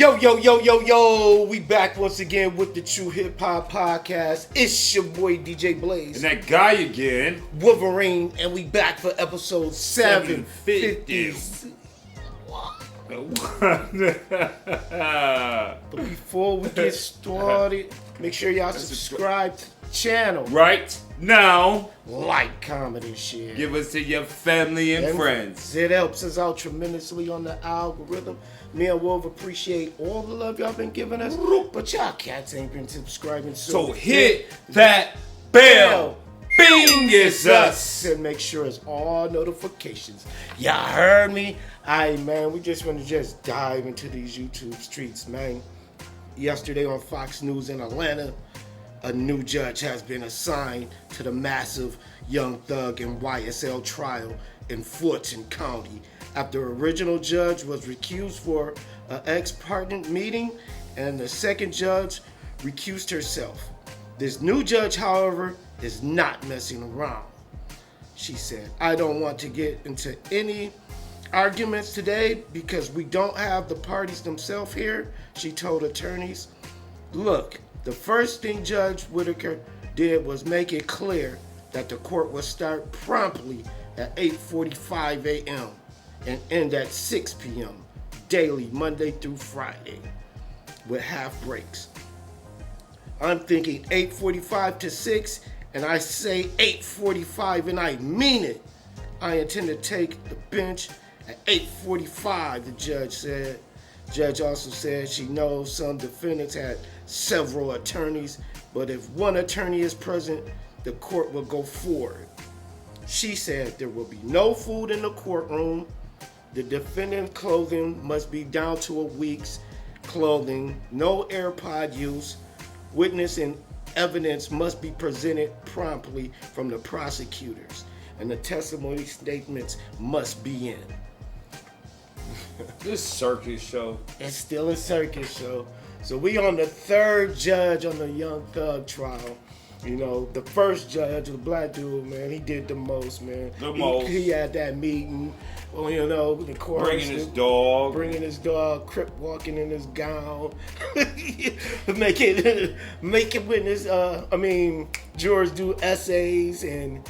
Yo, we back once again with the True Hip Hop Podcast. It's your boy DJ Blaze. And that guy again. Wolverine, and we back for episode 750. But before we get started, make sure y'all subscribe to the channel. Right now. Like, comment, and share. Give us to your family and friends. It helps us out tremendously on the algorithm. Me and Wolf appreciate all the love y'all been giving us, but y'all cats ain't been subscribing. So hit that bell. Bing, it's us. And make sure it's all notifications. Y'all heard me? Alright, man, we just want to just dive into these YouTube streets, man. Yesterday on Fox News in Atlanta, a new judge has been assigned to the massive Young Thug and YSL trial in Fulton County after original judge was recused for an ex-parte meeting and the second judge recused herself. This new judge, however, is not messing around. She said, "I don't want to get into any arguments today because we don't have the parties themselves here," she told attorneys. "Look, the first thing Judge Whitaker did was make it clear that the court will start promptly at 8:45 a.m. and end at 6 p.m. daily, Monday through Friday, with half breaks. I'm thinking 8:45 to 6, and I say 8:45, and I mean it. I intend to take the bench at 8:45, the judge said. Judge also said she knows some defendants had several attorneys, but if one attorney is present, the court will go forward. She said there will be no food in the courtroom. The defendant's clothing must be down to a week's clothing. No AirPod use. Witness and evidence must be presented promptly from the prosecutors, and the testimony statements must be in." This circus show. It's still a circus show. So we on the third judge on the Young Thug trial. You know, the first judge, the black dude, man, he did the most, man. He had that meeting. Well, you know, the court bringing his dog, Crip walking in his gown, making witness. Jurors do essays and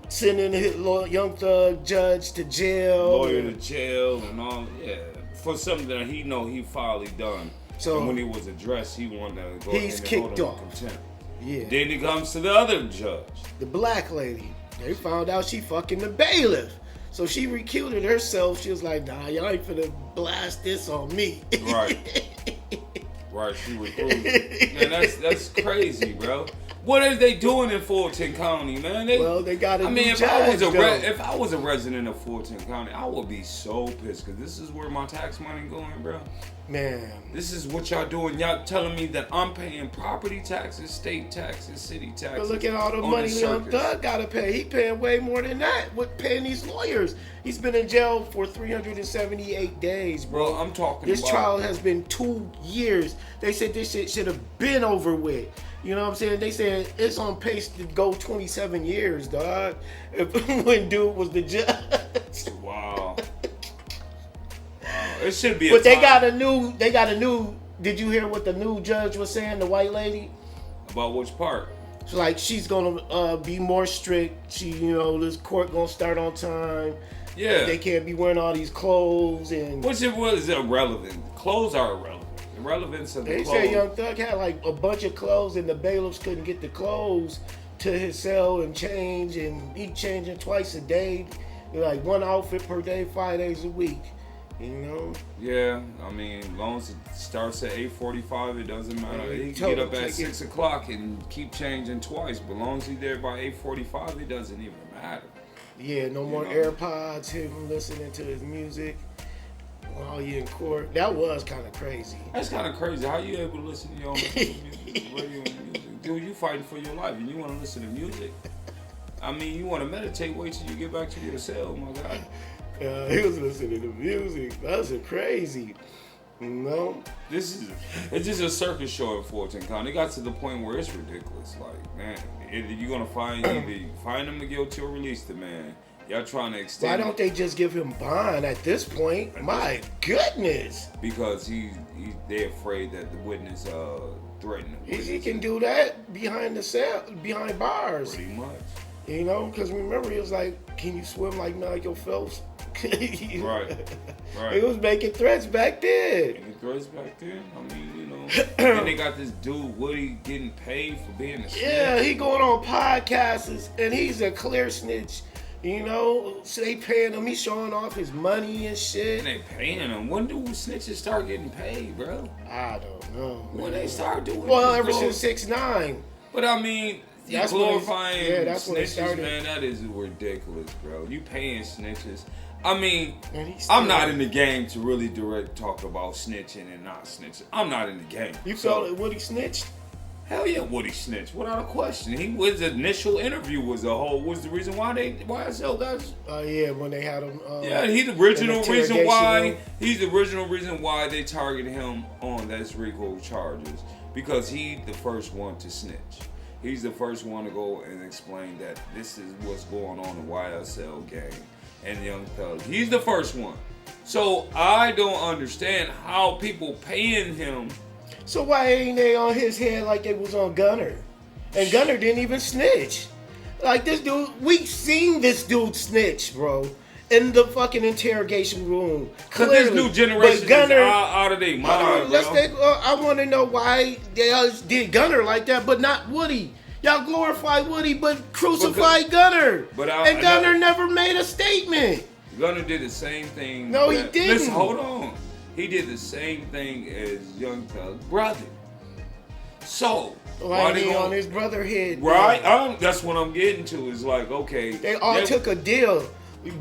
sending his Young Thug judge to jail, lawyer to jail, and all. Yeah, for something that he know he finally done. So and when he was addressed, he wanted to go. He's kicked off. Contempt. Yeah. Then it comes to the other judge, the black lady. They found out she fucking the bailiff. So she recused herself. She was like, "Nah, y'all ain't finna blast this on me." Right. Right, she recused. Man, that's crazy, bro. What are they doing in Fulton County, man? They got a new if judge, if I was a resident of Fulton County, I would be so pissed because this is where my tax money going, bro. Man, this is what y'all doing. Y'all telling me that I'm paying property taxes, state taxes, city taxes. But look at all the money Young Thug gotta pay. He paying way more than that with paying these lawyers. He's been in jail for 378 days, bro. I'm talking this about... trial has been 2 years. They said this shit should have been over with. You know what I'm saying? They said it's on pace to go 27 years, dog. When dude was the judge. Wow. It should be. But they got a new. Did you hear what the new judge was saying? The white lady. About which part? So like she's gonna be more strict. This court gonna start on time. Yeah. They can't be wearing all these clothes and. Which it was irrelevant. Clothes are irrelevant. The relevance of the clothes. They said Young Thug had like a bunch of clothes and the bailiffs couldn't get the clothes to his cell and change, and he changing twice a day, like one outfit per day, 5 days a week. You know? Yeah, as long as it starts at 8:45, it doesn't matter. He can get up at 6 o'clock and keep changing twice, but as long as he's there by 8:45, it doesn't even matter. Yeah, no more AirPods, him listening to his music while you in court. That was kind of crazy. That's kind of crazy. How you able to listen to your own music, radio music? Dude, you fighting for your life and you want to listen to music? You want to meditate, wait till you get back to your cell, my God. He was listening to music. That's crazy. No. It's just a circus show in Fulton County. It got to the point where it's ridiculous. Like, man, you're going to either find him guilty or release the man. Y'all trying to extend. Why don't they just give him bond at this point? My goodness. Because they're afraid that the witness threatened him. He can do that behind bars. Pretty much. You know, because remember, he was like, can you swim like Michael Phelps? Right. He was making threats back then. Making threats back then? I mean, you know. Then they got this dude, Woody, getting paid for being a snitch. Yeah, he going on podcasts, and he's a clear snitch. You know, so they paying him. He's showing off his money and shit. And they paying him. When do snitches start getting paid, bro? I don't know. When they start doing well, this, ever bro. since 6ix9ine. But I mean, That's glorifying when that's when it snitches, started. man, that is ridiculous, bro. You paying snitches. I mean, Man, I'm not in the game to really direct talk about snitching and not snitching. I'm not in the game. You felt it Woody snitched? Hell yeah, Woody snitched without a question. His initial interview was the reason why YSL guys. Yeah, when they had him. Yeah, he's the original reason why. room. He's the original reason why they targeted him on that RICO charges, because he's the first one to snitch. He's the first one to go and explain that this is what's going on in YSL gang and Young Thug. He's the first one. So I don't understand how people paying him. So why ain't they on his head like they was on Gunner? And Gunner didn't even snitch. Like this dude, we seen this dude snitch, bro, in the fucking interrogation room. Cause this new generation is out of their mind, bro. I want to know why they did Gunner like that, but not Woody. Y'all glorify Woody, but crucify Gunner. And Gunner never made a statement. Gunner did the same thing. No, he didn't. Listen, hold on. He did the same thing as Young Thug's brother. So why they on his brother head? Right? That's what I'm getting to. Is like, okay, they all took a deal.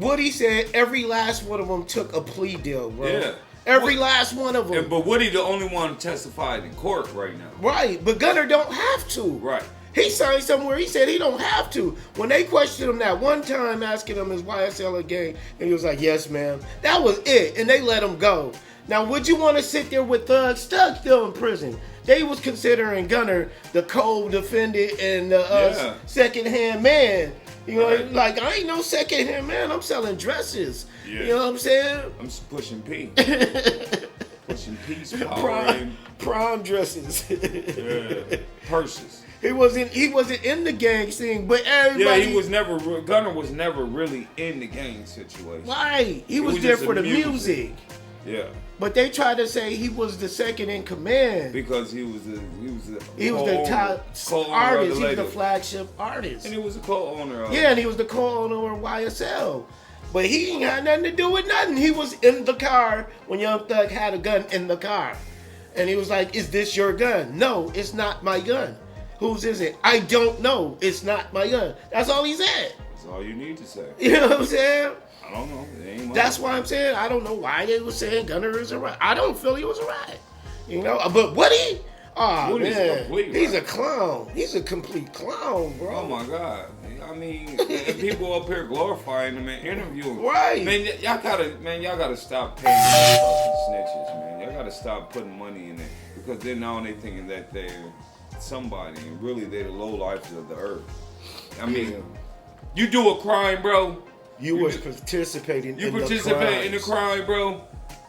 Woody said every last one of them took a plea deal, bro. Yeah. Every last one of them. But Woody the only one testified in court right now. Right, but Gunner don't have to. Right. He signed somewhere. He said he don't have to. When they questioned him that one time, asking him is YSL a gang, and he was like, "Yes, ma'am." That was it, and they let him go. Now, would you want to sit there with Thug still in prison? They was considering Gunner the co-defendant and the second-hand man. You know, like, I ain't no second-hand man. I'm selling dresses. Yeah. You know what I'm saying? I'm just pushing P. Pushing P's prom dresses. Yeah. Purses. He wasn't in the gang scene, but everybody. Yeah, Gunner was never really in the gang situation. Right. He was there for the music. Yeah. But they tried to say he was the second in command because he was the top artist. He was the flagship artist, and he was the co-owner of. Yeah, and he was the co-owner of YSL. But he ain't had nothing to do with nothing. He was in the car when Young Thug had a gun in the car, and he was like, "Is this your gun?" "No, it's not my gun." "Whose is it?" "I don't know. It's not my gun." That's all he said. That's all you need to say. You know what I'm saying? I don't know. That's why I'm saying I don't know why they were saying Gunner is a rat. I don't feel he was a rat. You know, but Woody, Woody's man, he's a clown. He's a complete clown, bro. Oh my God. I mean, people up here glorifying him and interviewing. Right. Man, y'all gotta stop paying these fucking snitches, man. Y'all gotta stop putting money in there, because then now they thinking that they're somebody, and really they're the low lifes of the earth. I mean, you do a crime, bro. You was participating in the crime, bro.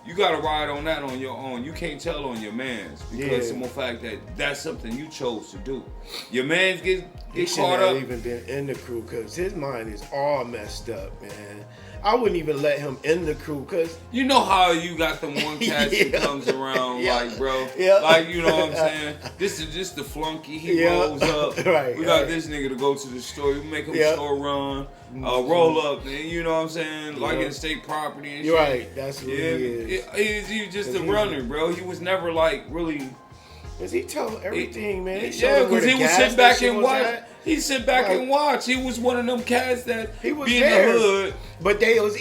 You gotta ride on that on your own. You can't tell on your man's, because of the fact that that's something you chose to do. Your man's get caught up. He shouldn't have even been in the crew, because his mind is all messed up, man. I wouldn't even let him in the crew, because... You know how you got them one cats that comes around, like, bro? Yeah. Like, you know what I'm saying? This is just the flunky. He rolls up. We got this nigga to go to the store. We make him store run. Roll up, and you know what I'm saying? Like in state property and shit. Right, that's what he is. He's just a runner, bro. He was never, like, really... Because he told everything, man. Yeah, because he would sit back and watch. He sit back and watch. He was one of them cats that he was be there, in the hood. But he was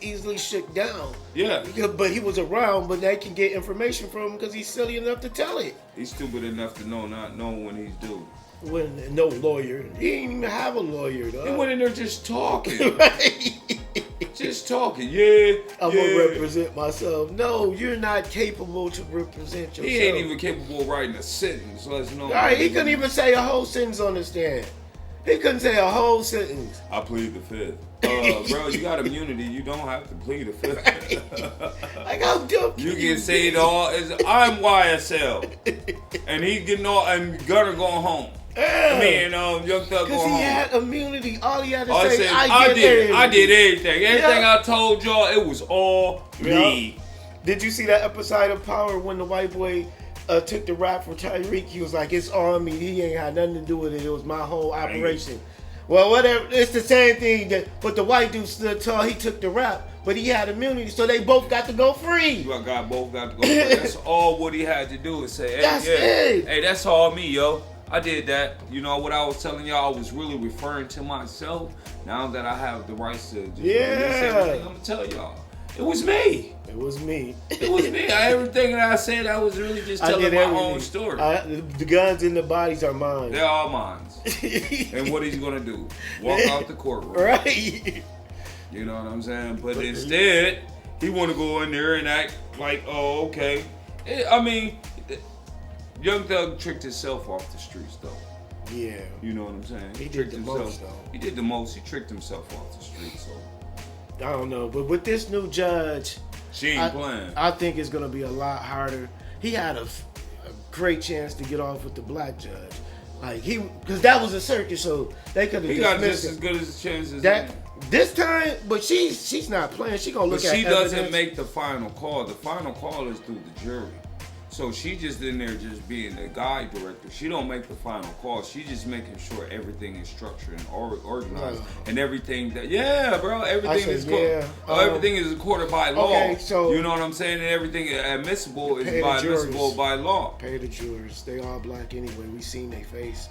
easily shook down. Yeah. But he was around, but they can get information from him because he's silly enough to tell it. He's stupid enough to not know when he's due. When no lawyer. He didn't even have a lawyer, though. He went in there just talking. Right. Just talking. Yeah. I'm going to represent myself. No, you're not capable to represent yourself. He ain't even capable of writing a sentence. Let's know. All right, he couldn't even say a whole sentence on the stand. He couldn't say a whole sentence. I plead the fifth. Bro, you got immunity. You don't have to plead the fifth. Like, I'm joking. You can say it all. I'm YSL. And he getting all, and Gunner going home. Yeah. Me and Young Thug going Because home. he had immunity. All he had to All I say, said, I did everything. Everything Yeah. I told y'all, it was all me. Did you see that episode of Power when the white boy took the rap from Tyreek? He was like, it's on me. He ain't had nothing to do with it. It was my whole operation. Well, whatever. It's the same thing. But the white dude stood tall. He took the rap. But he had immunity. So they both got to go free. You both got to go. That's all what he had to do is say, hey, That's it. Hey, that's all me, yo. I did that. You know what I was telling y'all? I was really referring to myself. Now that I have the rights to just release everything, I'm going to tell y'all. It was me. It was me. It was me. Everything that I said, I was really just telling my own story. The guns and the bodies are mine. They're all mine. And what he's gonna do? Walk out the courtroom. Right. You know what I'm saying? But instead, he want to go in there and act like, oh, okay. I mean, Young Thug tricked himself off the streets, though. Yeah. You know what I'm saying? He did the most, though. He did the most. He tricked himself off the streets, so. I don't know, but with this new judge, She ain't playing. I think it's gonna be a lot harder. He had a great chance to get off with the black judge, like because that was a circus, so they could have. He got just as good as a chance as that this time, but she's not playing. She gonna look at. But she evidence. doesn't make the final call. The final call is through the jury. So she just in there just being the guide director. She don't make the final call. She just making sure everything is structured and organized and everything that everything is recorded by law. Okay, so you know what I'm saying? And everything admissible is admissible by law. Pay the jurors. They all black anyway. We seen their face.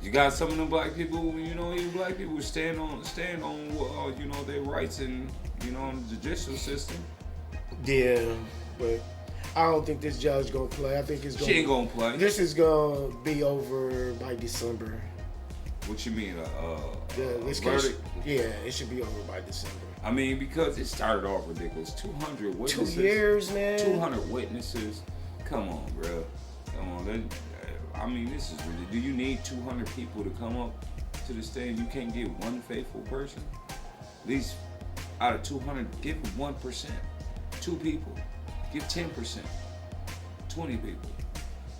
You got some of them black people, even black people stand on their rights in the judicial system. Yeah. But I don't think this judge gonna play. I think it's gonna. She ain't gonna play. This is gonna be over by December. What you mean, This verdict? Yeah, it should be over by December. I mean, because it started off ridiculous. 200 witnesses. 2 years, man. 200 witnesses. Come on, bro. Come on. I mean, this is really. Do you need 200 people to come up to the stand? You can't get one faithful person. At least out of 200, give 1%. 2 people. Give 10%, 20 people.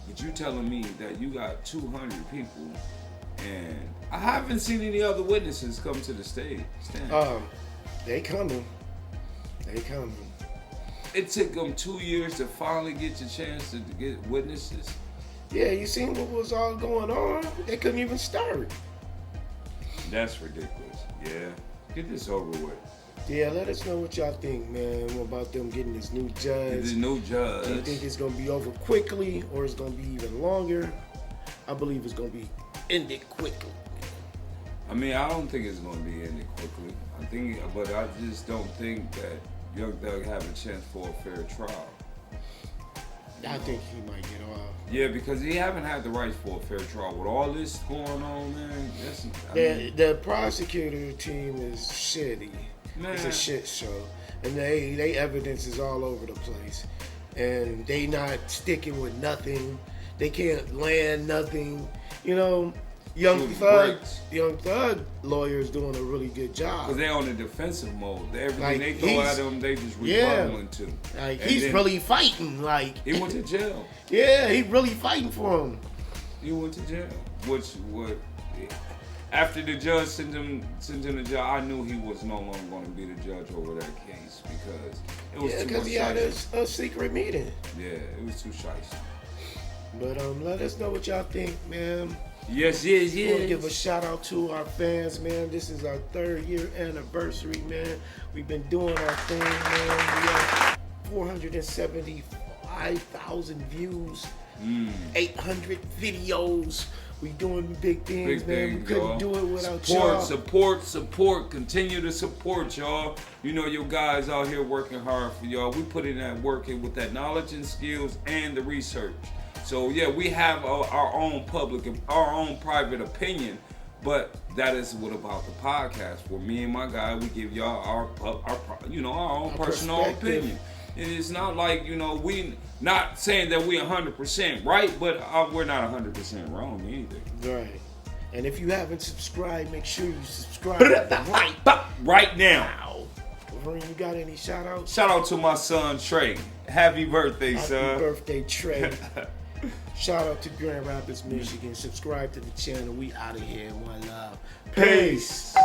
But you telling me that you got 200 people, and I haven't seen any other witnesses come to the stand. They coming. It took them 2 years to finally get your chance to get witnesses. Yeah, you seen what was all going on? They couldn't even start. That's ridiculous. Yeah, get this over with. Yeah, let us know what y'all think, man, about them getting this new judge. This new judge. Do you think it's going to be over quickly or it's going to be even longer? I believe it's going to be ended quickly. I mean, I don't think it's going to be ended quickly. But I just don't think that Young Thug have a chance for a fair trial. I think he might get off. Yeah, because he haven't had the rights for a fair trial. With all this going on, man, the prosecutor team is shitty. Man. It's a shit show, and they evidence is all over the place, and they not sticking with nothing. They can't land nothing. Young Thug lawyers doing a really good job. Because they on the defensive mode. Everything they throw at him, they just rebuttaling to. Like he's really fighting. Like he went to jail. Yeah, he really fighting for him. He went to jail, after the judge sent him to jail, I knew he was no longer going to be the judge over that case because it was too much. Because he had a secret meeting. Yeah, it was too shiesty. But let us know what y'all think, man. Yes. I want to give a shout out to our fans, man. This is our 3rd year anniversary, man. We've been doing our thing, man. We have 475,000 views, 800 videos. We doing big things, man. We couldn't do it without y'all. Support. Continue to support, y'all. You guys out here working hard for y'all. We put in that work with that knowledge and skills and the research. So yeah, we have our own private opinion, but that is what about the podcast. For me and my guy, we give y'all our own personal opinion. It is not like, we not saying that we 100% right, but we're not 100% wrong either. Right. And if you haven't subscribed, make sure you subscribe Right now. now. Vern, you got any shout outs? Shout out to my son Trey. Happy birthday, son. Happy birthday, Trey. Shout out to Grand Rapids, Michigan. Subscribe to the channel. We out of here. One love. Peace.